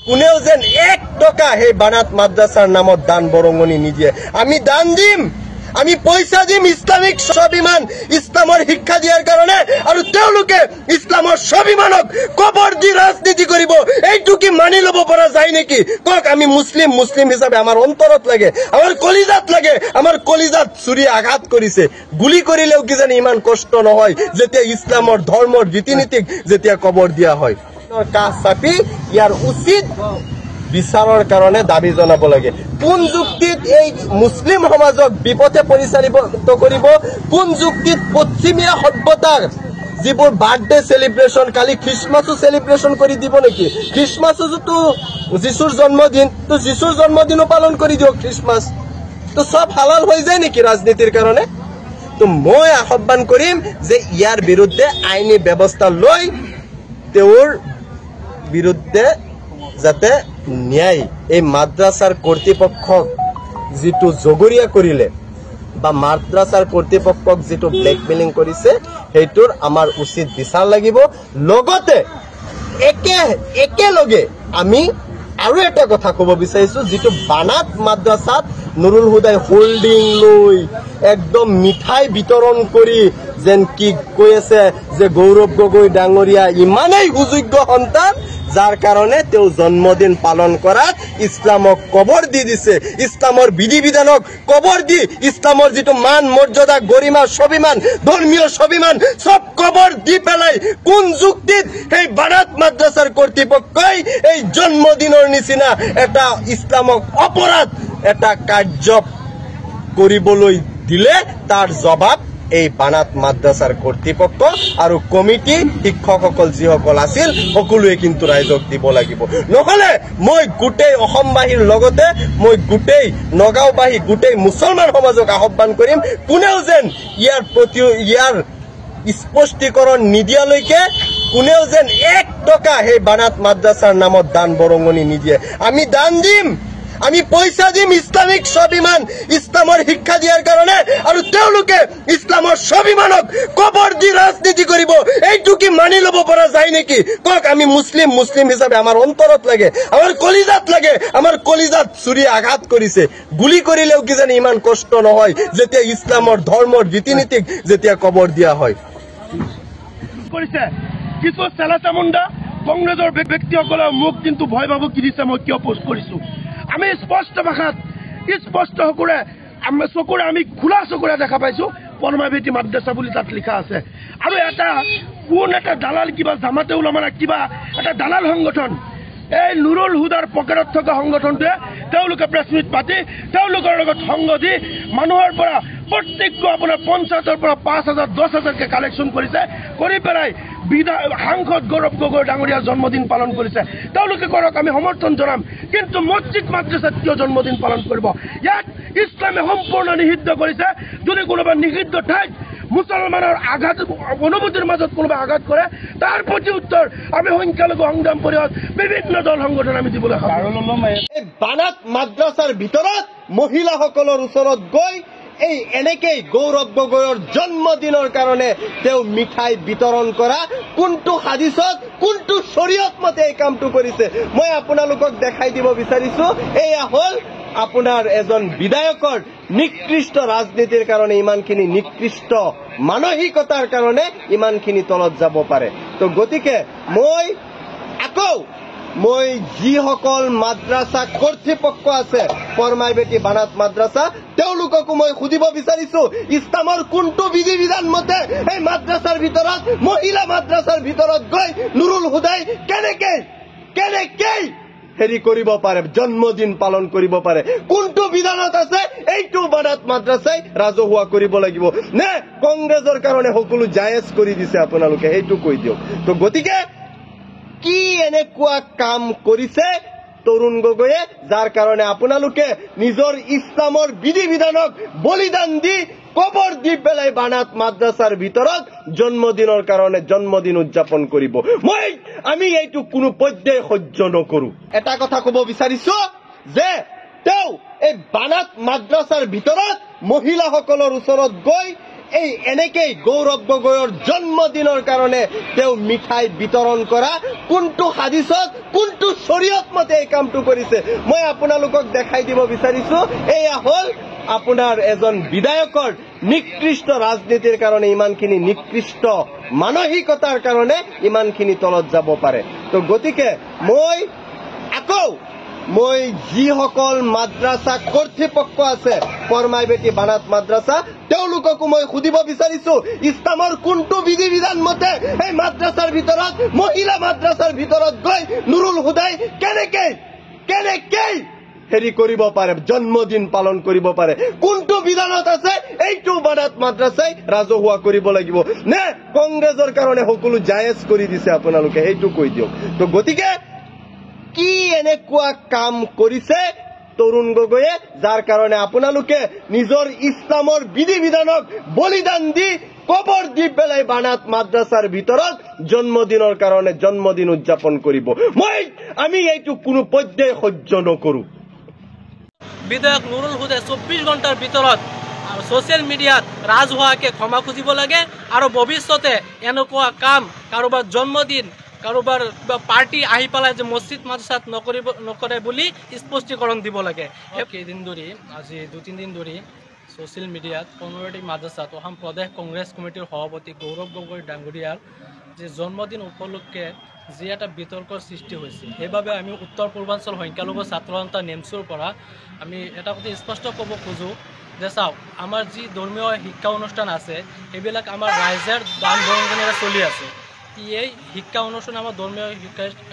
কোনেও যেন 1 টকা সেই বানাত মাদ্ৰাসাৰ নামত দান বৰঙণি নিদিয়ে। আমি দান দিম, আমি পইচা দিম ইসলামিক স্বাভিমান, ইসলামৰ শিক্ষা দিয়াৰ কাৰণে, আৰু তেওঁলোকে ইসলামৰ স্বাভিমানক কবৰ দি ৰাজনীতি কৰিব। এইটো কি মানি ল'ব পৰা যায় নেকি? কওক। আমি মুছলিম হিচাপে আমাৰ অন্তৰত লাগে, আমাৰ কলিজাত লাগে। আমাৰ কলিজাত ছুৰী আঘাত কৰিছে, গুলি কৰিলেও কিজানি ইমান কষ্ট নহয় যেতিয়া ইসলামৰ ধৰ্মৰ ৰীতি নীতিক যেতিয়া কবৰ দিয়া হয়। কাষ চাপি ইয়াৰ উচিত বিচাৰৰ কাৰণে দাবী জনাব লাগে। কোন যুক্তিত এই মুছলিম সমাজক বিপথে পৰিচালিত কৰিব? কোন যুক্তিত পশ্চিমীয়া সভ্যতাৰ যিবোৰ বাৰ্থডে সেলিব্ৰেশন, কালি খ্ৰীষ্টমাছো সেলিব্ৰেশন কৰি দিব নেকি? খ্ৰীষ্টমাছতো যীশুৰ জন্মদিন, তো যীশুৰ জন্মদিনো পালন কৰি দিয়ক খ্ৰীষ্টমাছ। তো সব হালাল হৈ যায় নেকি ৰাজনীতিৰ কাৰণে? তো মই আহ্বান কৰিম যে ইয়াৰ বিৰুদ্ধে আইনী ব্যৱস্থা লৈ তেওঁৰ বিৰুদ্ধে যাতে ন্যায়, এই মাদ্ৰাসাৰ কৰ্তৃপক্ষক যেটো জগৰীয়া কৰিলে বা মাদ্ৰাসাৰ কৰ্তৃপক্ষক যেটো ব্লেকমেইলিং কৰিছে সেইটোৰ আমাৰ উচিত বিচাৰ লাগিব। লগতে একেলগে আমি আৰু এটা কথা ক'ব বিচাৰিছো, যেটো বানাত মাদ্ৰাসাত নুৰুল হুদাই হোল্ডিং লৈ একদম মিঠাই বিতৰণ কৰি যেন কি কৈ আছে যে গৌৰৱ গগৈ ডাঙৰীয়া ইমানেই সুযোগ্য সন্তান যাৰ কাৰণে তেওঁ জন্মদিন পালন কৰাত ইছলামক কবৰ দি দিছে, ইছলামৰ বিধি বিধানক কবৰ দি ইছলামৰ যেটো মান মৰ্যাদা গৰিমা স্বাভিমান ধৰ্মীয় স্বাভিমান সব কবৰ দি পেলাই কোন যুক্তিত সেই বানাত মাদ্ৰাসাৰ কৰ্তৃপক্ষই এই জন্মদিনৰ নিচিনা এটা ইছলামক অপৰাধ এটা কাৰ্য কৰিবলৈ দিলে তাৰ জবাব এই বানাত মাদ্ৰাসাৰ কৰ্তৃপক্ষ আৰু কমিটি শিক্ষকসকল যিসকল আছিল সকলোৱে কিন্তু ৰাইজক দিব লাগিব। নহলে মই গোটেই অসমবাসীৰ লগতে মই গোটেই নগাঁওবাসী গোটেই মুছলমান সমাজক আহ্বান কৰিম, কোনেও যেন ইয়াৰ স্পষ্টীকৰণ নিদিয়ালৈকে কোনেও যেন 1 টকা সেই বানাত মাদ্ৰাসাৰ নামত দান বৰঙণি নিদিয়ে। আমি দান দিম, আমি পইচা দিম ইসলামিক স্বাভিমান, ইসলামৰ শিক্ষা দিয়াৰ কাৰণে, আৰু তেওঁলোকে ইসলামৰ স্বাভিমানক কবৰ দি ৰাজনীতি কৰিব। এইটো কি মানি ল'ব পৰা যায় নেকি? কওক। আমি মুছলিম হিচাপে আমাৰ অন্তৰত লাগে, আমাৰ কলিজাত লাগে। আমাৰ কলিজাত ছুৰী আঘাত কৰিছে, গুলি কৰিলেও কিজানি ইমান কষ্ট নহয় যেতিয়া ইসলামৰ ধৰ্মৰ ৰীতি নীতিক যেতিয়া কবৰ দিয়া হয়। কিছু চেলা চামুণ্ডা কংগ্ৰেছৰ ব্যক্তিসকলে মোক কিন্তু ভয় ভাবুক দিছে। মই কিয় পোষ্ট কৰিছো? আমি স্পষ্ট ভাষাত স্পষ্ট চকুৰে আমি খোলা চকুৰে দেখা পাইছো পৰমাভেটি মাদ্ৰাসা বুলি তাত লিখা আছে। আৰু কোন এটা দালাল, কিবা জামাতে উলামাৰ কিবা এটা দালাল সংগঠন, এই নুৰুল হুদাৰ পকেটত থকা সংগঠনটোৱে তেওঁলোকে প্ৰেছ মিট পাতি তেওঁলোকৰ লগত সংগ দি মানুহৰ পৰা প্ৰত্যেকটো আপোনাৰ পঞ্চায়তৰ পৰা 5,000 10,000কে কালেকশ্যন কৰিছে, কৰি পেলাই সাংসদ গৌৰৱ গগৈ ডাঙৰীয়াৰ জন্মদিন পালন কৰিছে। তেওঁলোকে কৰক, আমি সমৰ্থন জনাম, কিন্তু মছজিদ মাদ্ৰাসাত কিয় জন্মদিন পালন কৰিব? ইয়াত ইছলামে সম্পূৰ্ণ নিষিদ্ধ কৰিছে। যদি কোনোবা নিষিদ্ধ ঠাইত মুছলমানৰ আঘাত অনুভূতিৰ মাজত কোনোবা আঘাত কৰে, তাৰ প্ৰতি উত্তৰ আমি সংখ্যালঘু সংগ্ৰাম পৰিষদ বিভিন্ন দল সংগঠন আমি দিবলৈ এই বানাত মাদ্ৰাসাৰ ভিতৰত মহিলাসকলৰ ওচৰত গৈ এই এনেকেই গৌৰৱ গগৈৰ জন্মদিনৰ কাৰণে তেওঁ মিঠাই বিতৰণ কৰা কোনটো হাদিছত কোনটো শৰীয়ত মতে এই কামটো কৰিছে মই আপোনালোকক দেখাই দিব বিচাৰিছো। এয়া হল আপোনাৰ এজন বিধায়কৰ নিকৃষ্ট ৰাজনীতিৰ কাৰণে ইমানখিনি নিকৃষ্ট মানসিকতাৰ কাৰণে ইমানখিনি তলত যাব পাৰে। তো গতিকে মই যিসকল মাদ্ৰাসা কৰ্তৃপক্ষ আছে পৰমাইবেটি বানাত মাদ্ৰাসা তেওঁলোককো মই সুধিব বিচাৰিছো, ইছলামৰ কোনটো বিধি বিধান মতে এই মাদ্ৰাসাৰ ভিতৰত মহিলা মাদ্ৰাসাৰ ভিতৰত গৈ নুৰুল হুদাই কেনেকে হেৰি কৰিব পাৰে, জন্মদিন পালন কৰিব পাৰে? কোনটো বিধানত আছে? এইটো বানাত মাদ্ৰাসাই ৰাজহুৱা কৰিব লাগিব নে কংগ্ৰেছৰ কাৰণে সকলো জায়েজ কৰি দিছে আপোনালোকে? এইটো কৈ দিয়ক। তো গতিকে কি এনেকুৱা কাম কৰিছে তৰুণ গগৈয়ে যাৰ কাৰণে আপোনালোকে নিজৰ ইছলামৰ বিধি বিধানক বলিদান দি কবৰ দি পেলাই বানাত মাদ্ৰাসাৰ ভিতৰত জন্মদিনৰ কাৰণে জন্মদিন উদযাপন কৰিব? আমি এইটো কোনো পৰ্যায়ে সহ্য নকৰো। এটা কথা ক'ব বিচাৰিছো যে তেওঁ এই বানাত মাদ্ৰাসাৰ ভিতৰত মহিলাসকলৰ ওচৰত গৈ এই এনেকেই গৌৰৱ গগৈৰ জন্মদিনৰ কাৰণে তেওঁ মিঠাই বিতৰণ কৰা কোনটো হাদিছত কোনটো শৰীয়ত মতে এই কামটো কৰিছে মই আপোনালোকক দেখাই দিব বিচাৰিছো। এয়া হ'ল আপোনাৰ এজন বিধায়কৰ নিকৃষ্ট ৰাজনীতিৰ কাৰণে ইমানখিনি নিকৃষ্ট মানসিকতাৰ কাৰণে ইমানখিনি তলত যাব পাৰে। তো গতিকে মই যিসকল মাদ্ৰাছা কৰ্তৃপক্ষ আছে ফৰমাই বেটি বানাত মাদ্ৰাছা তেওঁলোককো মই সুধিব বিচাৰিছো ইছলামৰ কোনটো বিধি বিধান মতে এই মাদ্ৰাছাৰ ভিতৰত মহিলা মাদ্ৰাছাৰ ভিতৰত গৈ নুৰুল হুদাই কেনেকে হেৰি কৰিব পাৰে জন্মদিন পালন কৰিব পাৰে কোনটো বিধানত আছে এইটো বানাত মাদ্ৰাছাই ৰাজহুৱা কৰিব লাগিব নে কংগ্ৰেছৰ কাৰণে সকলো জায়েজ কৰি দিছে আপোনালোকে সেইটো কৈ দিয়ক। তো গতিকে কি এনেকুৱা কাম কৰিছে তৰুণ গগৈয়ে যাৰ কাৰণে আপোনালোকে নিজৰ ইছলামৰ বিধি বিধানক বলিদান দি কবৰ দি পেলাই বানাত মাদ্ৰাছাৰ ভিতৰত জন্মদিনৰ কাৰণে জন্মদিন উদযাপন কৰিব আমি এইটো কোনো পৰ্যায়ে সহ্য নকৰো। বিধায়ক নুৰুল হুদাই 24 ঘণ্টাৰ ভিতৰত সোশ্যাল মিডিয়াত ৰাজহুৱাকে ক্ষমা খুজিব লাগে আৰু ভৱিষ্যতে এনেকুৱা কাম কাৰোবাৰ জন্মদিন কাৰোবাৰ পাৰ্টি আহি পেলাই যে মছজিদ মাদ্ৰাছাত নকৰে বুলি স্পষ্টীকৰণ দিব লাগে। কেইদিন ধৰি আজি 2-3 দিন ধৰি সোশ্যাল মিডিয়াত কমিউনিটি মাদ্ৰাছাত অসম প্ৰদেশ কংগ্ৰেছ কমিটিৰ সভাপতি গৌৰৱ গগৈ ডাঙৰীয়াৰ যে জন্মদিন উপলক্ষে যি এটা বিতৰ্কৰ সৃষ্টি হৈছে সেইবাবে আমি উত্তৰ পূৰ্বাঞ্চল সংখ্যালঘু ছাত্ৰ সন্থা নেমচুৰ পৰা আমি এটা কথা স্পষ্ট ক'ব খোজোঁ যে চাওক আমাৰ যি ধৰ্মীয় শিক্ষা অনুষ্ঠান আছে সেইবিলাক আমাৰ ৰাইজৰ দান বৰঙণিৰে চলি আছে। এই শিক্ষা অনুষ্ঠান আমাৰ ধৰ্মীয়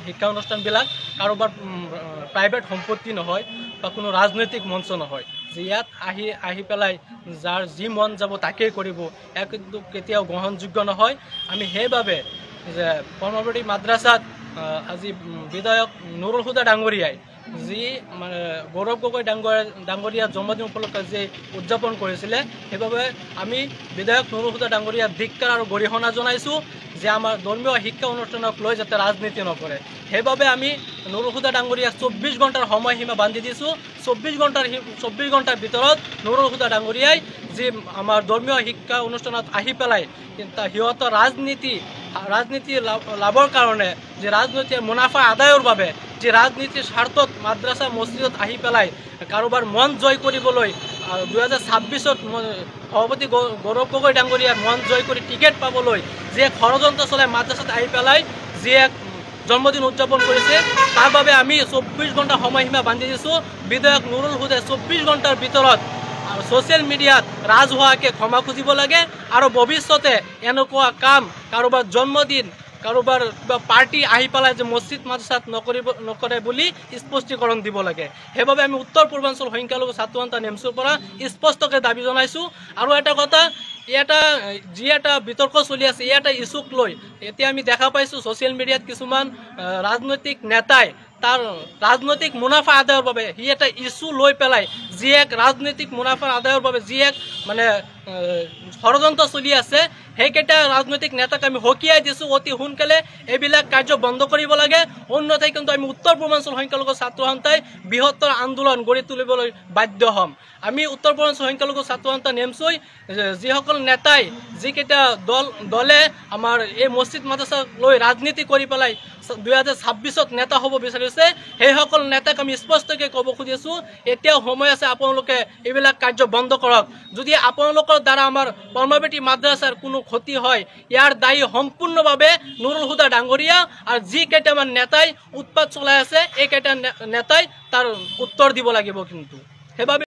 শিক্ষা অনুষ্ঠানবিলাক কাৰোবাৰ প্ৰাইভেট সম্পত্তি নহয় বা কোনো ৰাজনৈতিক মঞ্চ নহয় যে ইয়াত আহি পেলাই যাৰ যি মন যাব তাকেই কৰিব এক কিন্তু কেতিয়াও গ্ৰহণযোগ্য নহয়। আমি সেইবাবে যে কৰ্মৱতী মাদ্ৰাছাত আজি বিধায়ক নুৰুল হুদা ডাঙৰীয়াই যি মানে গৌৰৱ গগৈ ডাঙৰীয়াৰ জন্মদিন উপলক্ষে যি উদযাপন কৰিছিলে সেইবাবে আমি বিধায়ক নুৰুল হুদা ডাঙৰীয়াৰ ধিক্কাৰ আৰু গৰিহণা জনাইছোঁ যে আমাৰ ধৰ্মীয় শিক্ষা অনুষ্ঠানক লৈ যাতে ৰাজনীতি নকৰে সেইবাবে আমি নুৰুল হুদা ডাঙৰীয়াক 24 ঘণ্টাৰ সময়সীমা বান্ধি দিছোঁ। 24 ঘণ্টাৰ ভিতৰত নুৰুল হুদা ডাঙৰীয়াই যি আমাৰ ধৰ্মীয় শিক্ষা অনুষ্ঠানত আহি পেলাই সিহঁতৰ ৰাজনীতি লাভৰ কাৰণে যে ৰাজনৈতিক মুনাফা আদায়ৰ বাবে যে ৰাজনীতিৰ স্বাৰ্থত মাদ্ৰাছা মছজিদত আহি পেলাই কাৰোবাৰ মন জয় কৰিবলৈ 2026ত সভাপতি গৌৰৱ গগৈ ডাঙৰীয়াৰ মন জয় কৰি টিকেট পাবলৈ যে ষড়যন্ত্ৰ চলাই মাদ্ৰাছাত আহি পেলাই যি এক জন্মদিন উদযাপন কৰিছে তাৰ বাবে আমি 24 ঘণ্টা সময়সীমা বান্ধি দিছোঁ। বিধায়ক নুৰুল হুদাই 24 ঘণ্টাৰ ভিতৰত সোশ্যাল মিডিয়াত ৰাজহুৱাকে ক্ষমা খুজিব লাগে আৰু ভৱিষ্যতে এনেকুৱা কাম কাৰোবাৰ জন্মদিন কাৰোবাৰ পাৰ্টি আহি পেলাই যে মছজিদ মাদ্ৰাছাত নকৰে বুলি স্পষ্টীকৰণ দিব লাগে। সেইবাবে আমি উত্তৰ পূৰ্বাঞ্চল সংখ্যালঘু ছাত্ৰ সন্থা নেমচুৰ পৰা স্পষ্টকৈ দাবী জনাইছোঁ। আৰু এটা কথা যি এটা বিতৰ্ক চলি আছে এটা ইছ্যুক লৈ এতিয়া আমি দেখা পাইছোঁ ছ'চিয়েল মিডিয়াত কিছুমান ৰাজনৈতিক নেতাই তাৰ ৰাজনৈতিক মুনাফা আদায়ৰ বাবে সি এটা ইছ্যু লৈ পেলাই যি এক ৰাজনৈতিক মুনাফা আদায়ৰ বাবে যি এক মানে ষড়যন্ত্ৰ চলি আছে সেইকেইটা ৰাজনৈতিক নেতাক আমি সকীয়াই দিছোঁ অতি সোনকালে এইবিলাক কাৰ্য বন্ধ কৰিব লাগে অন্যথাই কিন্তু আমি উত্তৰ পূৰ্বাঞ্চল সংখ্যালঘু ছাত্ৰ সন্থাই বৃহত্তৰ আন্দোলন গঢ়ি তুলিবলৈ বাধ্য হ'ম। আমি উত্তৰ পূৰ্বাঞ্চল সংখ্যালঘু ছাত্ৰ সন্থা নেমচুই যিসকল নেতাই যিকেইটা দলে আমাৰ এই মছজিদ মাদ্ৰাছাক লৈ ৰাজনীতি কৰি পেলাই 2026ত নেতা হ'ব বিচাৰিছে সেইসকল নেতাক আমি স্পষ্টকৈ ক'ব খুজিছোঁ এতিয়াও সময় আছে আপোনালোকে এইবিলাক কাৰ্য বন্ধ কৰক। যদি আপোনালোকৰ দ্বাৰা আমাৰ কৰ্মৱতী মাদ্ৰাছাৰ কোনো ক্ষতি হয় ইয়াৰ দায়ী সম্পূৰ্ণভাৱে নুৰুল হুদা ডাঙৰীয়া আৰু যি কেইটামান নেতাই উৎপাত চলাই আছে এইকেইটা নেতাই তাৰ উত্তৰ দিব লাগিব কিন্তু সেইবাবে